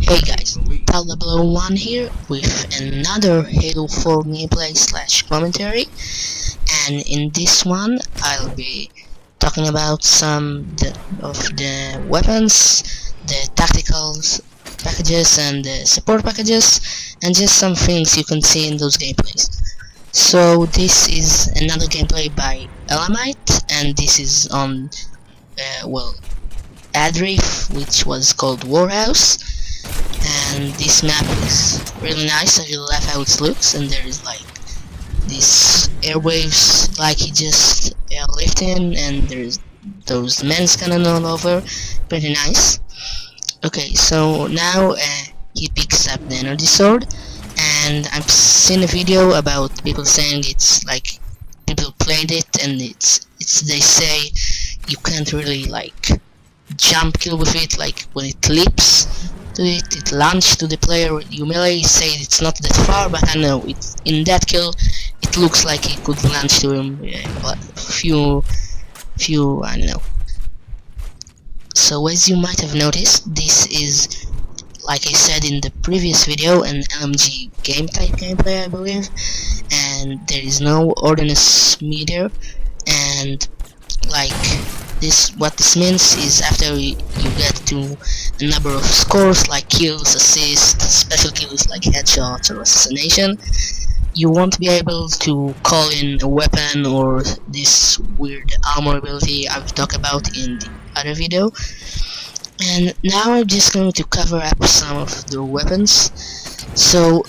Hey guys, Talablo1 here with another Halo 4 gameplay slash commentary, and in this one I'll be talking about of the weapons, the tacticals packages and the support packages, and just some things you can see in those gameplays. So this is another gameplay by Elamite, and this is on Adrift, which was called Warhouse. And this map is really nice. I really love how it looks, and there is like these airwaves like he just lifting, and there's those men's cannon all over. Pretty nice. Okay, so now he picks up the energy sword, and I've seen a video about people saying it's like people played it, and it's they say you can't really like jump kill with it, like when it leaps to it launches to the player. You may say it's not that far, but I know it in that kill it looks like it could launch to him a few I don't know. So as you might have noticed, this is, like I said in the previous video, an LMG game type gameplay, I believe, and there is no ordnance meter, and like what this means is after you get to a number of scores like kills, assists, special kills like headshots or assassination, you won't be able to call in a weapon or this weird armor ability I've talked about in the other video. And now I'm just going to cover up some of the weapons. So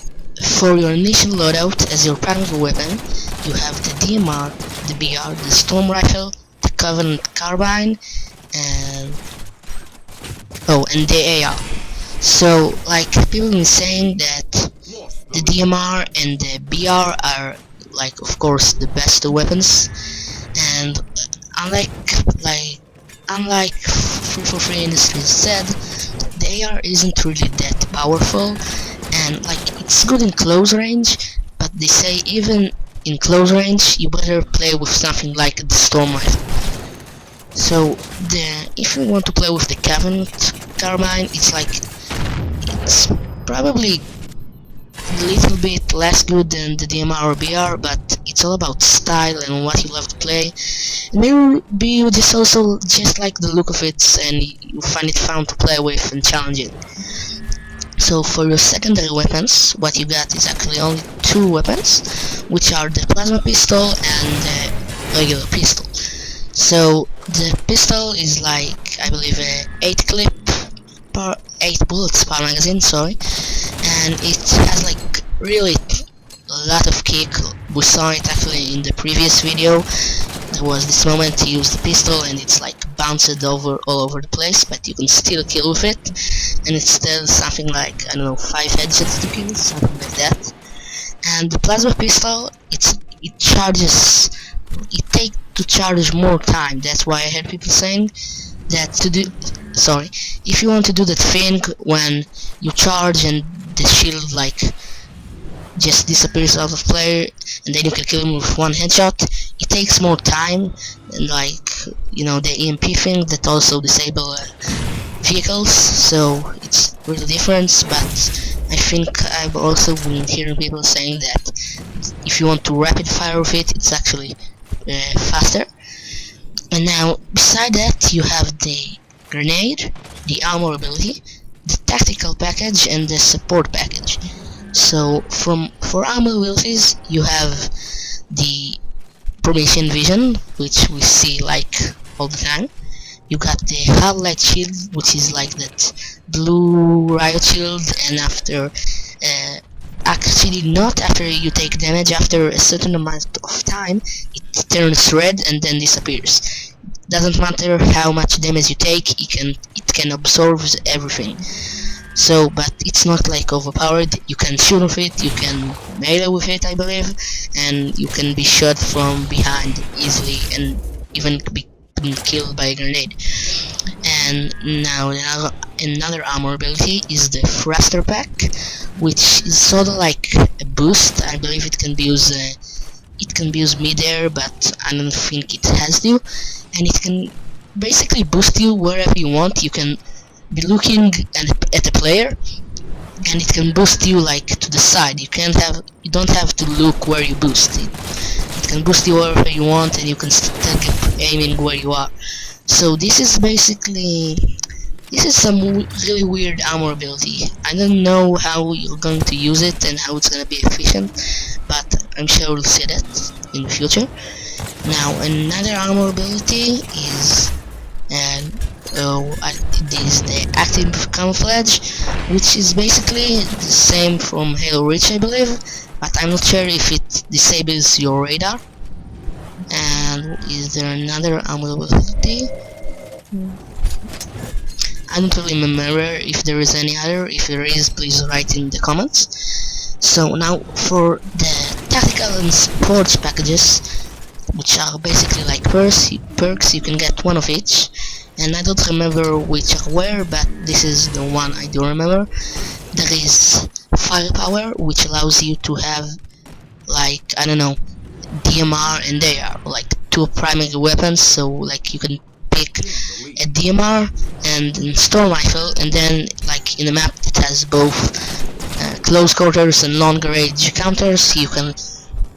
for your initial loadout as your primary weapon, you have the DMR, the BR, the Storm Rifle, the Covenant Carbine, and the AR. So like people have been saying that the DMR and the BR are like of course the best weapons, and unlike 343 Industries said, the AR isn't really that powerful, and like it's good in close range, but they say even in close range you better play with something like the Storm Rifle. So if you want to play with the Covenant Carbine, it's probably a little bit less good than the DMR or BR, but it's all about style and what you love to play. And maybe you just also just like the look of it and you find it fun to play with and challenge it. So for your secondary weapons, what you got is actually only two weapons, which are the plasma pistol and the regular pistol. So the pistol is like, I believe, a 8 bullets per magazine, sorry, and it has like really a lot of kick. We saw it actually in the previous video. There was this moment to use the pistol and it's like bounced all over the place, but you can still kill with it, and it's still something like, I don't know, 5 headshots to kill, something like that. And the plasma pistol, it takes to charge more time. That's why I heard people saying that if you want to do that thing when you charge and the shield like just disappears out of player and then you can kill him with one headshot, it takes more time, and like, you know, the EMP thing that also disable vehicles, so it's really different. But I think I've also been hearing people saying that if you want to rapid fire with it, it's actually faster. And now beside that you have the grenade, the armor ability, the tactical package, and the support package. So for armor abilities you have the probation vision, which we see like all the time. You got the hull light shield, which is like that blue riot shield, and actually not after you take damage, after a certain amount of time it turns red and then disappears. Doesn't matter how much damage you take, it can absorb everything. So, but it's not like overpowered. You can shoot with it, you can melee with it, I believe, and you can be shot from behind easily and even be killed by a grenade. And now another armor ability is the thruster pack, which is sort of like a boost. I believe it can be used mid-air, but I don't think it has to, and it can basically boost you wherever you want. You can be looking at a player and it can boost you like to the side. You don't have to look where you boost it. It can boost you wherever you want, and you can still keep aiming where you are. So this is some really weird armor ability. I don't know how you're going to use it and how it's going to be efficient, but I'm sure we'll see that in the future. Now another armor ability is the active camouflage, which is basically the same from Halo Reach, I believe, but I'm not sure if it disables your radar. And is there another armor ability? I don't really remember if there is any other. If there is, please write in the comments. So now for the tactical and sports packages, which are basically like perks, you can get one of each. And I don't remember which are where, but this is the one I do remember. There is firepower, which allows you to have, like, I don't know, DMR and AR, like two primary weapons. So like you can pick a DMR and a storm rifle, and then like in a map that has both close quarters and long range counters, you can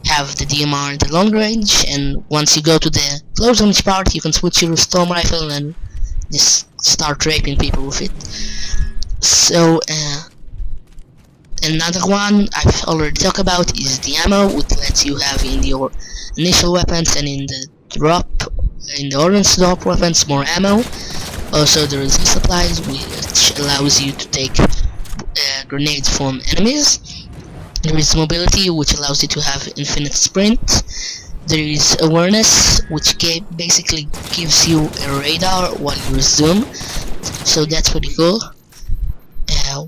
have the DMR and the long range, and once you go to the close range part, you can switch your storm rifle and just start raping people with it. So another one I've already talked about is the ammo, which lets you have in your initial weapons and in the orange drop weapons more ammo. Also there is supplies, which allows you to take grenades from enemies. There is mobility, which allows you to have infinite sprint. There is awareness, which basically gives you a radar while you zoom, so that's pretty cool.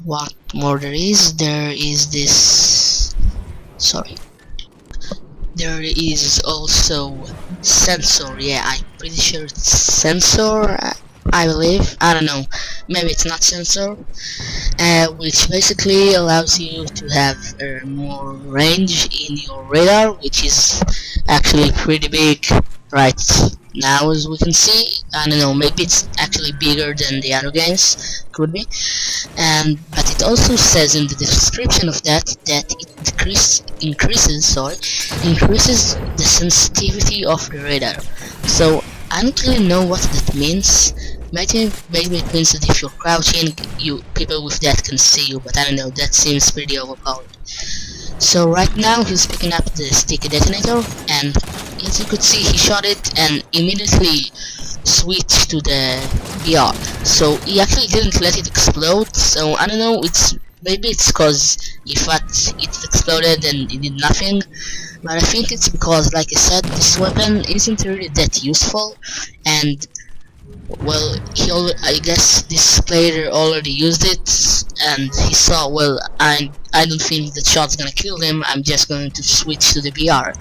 What more there is? There is this... sorry. There is also sensor. Yeah, I'm pretty sure it's sensor, I believe. I don't know. Maybe it's not sensor. Which basically allows you to have more range in your radar, which is actually pretty big right now, as we can see. I don't know, maybe it's actually bigger than the other games, could be. But it also says in the description of that it increases the sensitivity of the radar. So I don't really know what that means. Maybe it means that if you're crouching, people with that can see you, but I don't know, that seems pretty overpowered. So right now he's picking up the sticky detonator, and as you could see, he shot it and immediately switched to the BR. So he actually didn't let it explode, so I don't know, maybe it's cause he thought it exploded and it did nothing, but I think it's because, like I said, this weapon isn't really that useful, and well, I guess this player already used it, and he saw, well, I don't think the shot's gonna kill him, I'm just going to switch to the BR.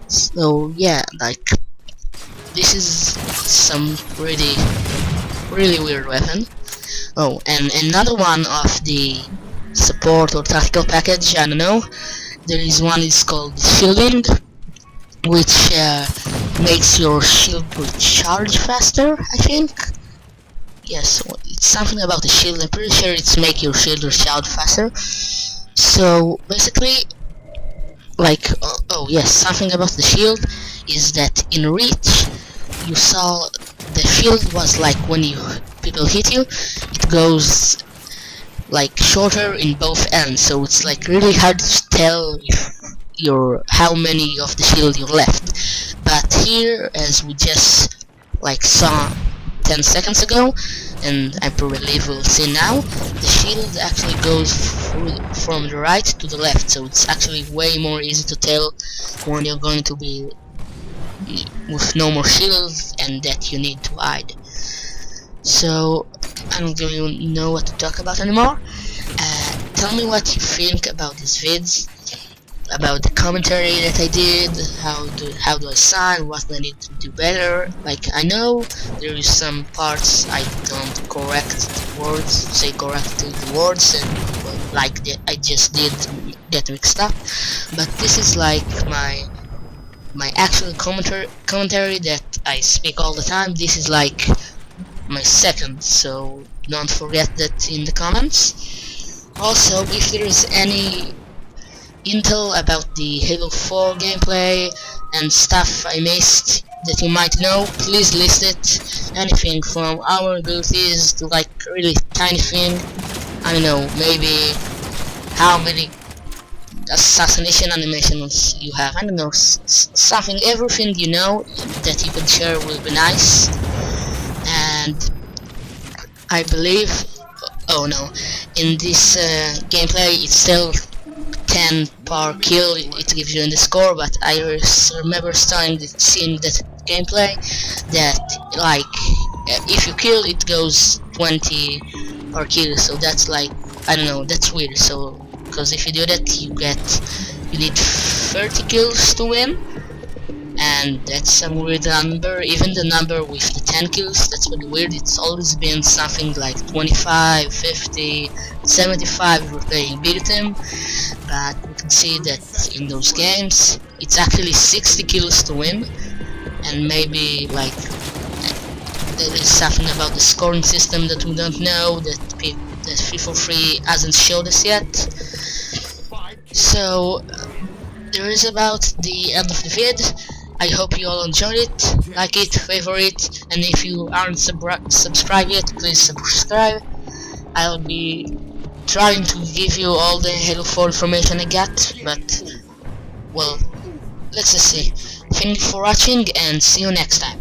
So yeah, like, this is some really weird weapon. Oh, and another one of the support or tactical package, I don't know, there is one is called shielding, which makes your shield recharge faster, I think. Yes, it's something about the shield. I'm pretty sure it's make your shield recharge faster. So basically, like, oh yes, something about the shield is that in Reach, you saw the shield was like when people hit you, it goes like shorter in both ends. So it's like really hard to tell how many of the shield you left. But here, as we just like saw 10 seconds ago, and I believe we'll see now, the shield actually goes from the right to the left, so it's actually way more easy to tell when you're going to be with no more shields and that you need to hide. So I don't really know what to talk about anymore. Tell me what you think about these vids, about the commentary that I did, how do I sound, what do I need to do better. Like, I know there is some parts I don't say correctly the words, and well, like I just did get mixed up, but this is like my actual commentary that I speak all the time. This is like my second, so don't forget that in the comments. Also, if there is any intel about the Halo 4 gameplay and stuff I missed that you might know, please list it. Anything from armor abilities to like really tiny thing. I don't know, maybe how many assassination animations you have. I don't know, something, everything you know that you can share will be nice. And I believe, oh no, in this gameplay it's still 10 per kill it gives you in the score, but I remember seeing that gameplay that like if you kill it goes 20 per kill, so that's like, I don't know, that's weird. So because if you do that you need 30 kills to win, and that's some weird number. Even the number with the 10 kills, that's really weird. It's always been something like 25, 50, 75 if we're playing big team, but we can see that in those games it's actually 60 kills to win. And maybe like there is something about the scoring system that we don't know, that FIFA 3 hasn't showed us yet. So there is about the end of the vid. I hope you all enjoyed it, like it, favorite, and if you aren't subscribed yet, please subscribe. I'll be trying to give you all the Halo 4 information I got, but well, let's just see. Thank you for watching and see you next time.